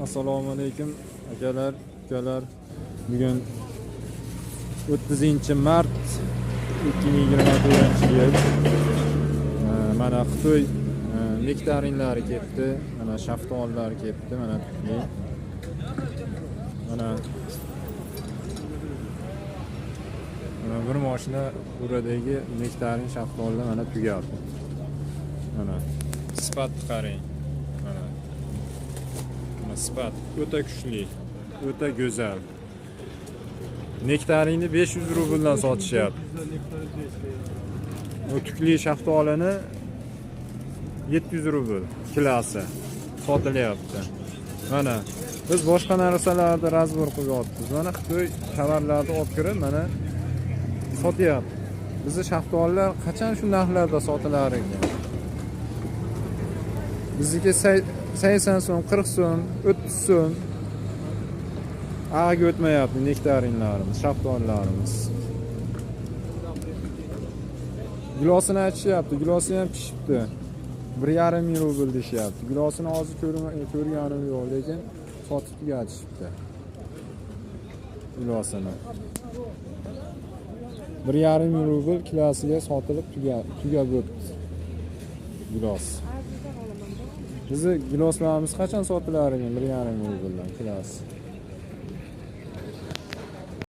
Assalomu alaykum akalar, ukalar. Bugun 30-mart 2024-yil. Mana Xitoy nektarinlari ketdi, mana shaftolilari ketdi, mana tukli. Mana bir mashina buradagi nektarin shaftolilar mana tugadi. Mana sifat qarang. Mana sifat o'ta kuchli, o'ta go'zal. Nektarinni 500 rubldan sotishyapti. O tukli shaftolini 700 rubl kilosi sotilyapti. Mana biz boshqa narsalarni razbor qilyapmiz. Mana Xitoy tovarlarni olib kirib, mana sotyapti. Bizning shaftolilar qachon shu narxlarda sotilar ekan? Bizga 80 so'm, 40 so'm, 30 so'm ag'a o'tmayapti nektarinlarimiz, shaftolilarimiz. Gilosini aytishyapti, gilosi ham pishibdi. 1,5 ming rubl deyishyapti. Gilosini hozir ko'rganim yo'q, lekin sotib tugatishibdi. Gilosini 1,5 ming rubl kilosiga sotilib tugab o'tdi. Gilos. Bizi giloslarimiz qachon sotilar ekan 1,5 ming rubldan kilosi?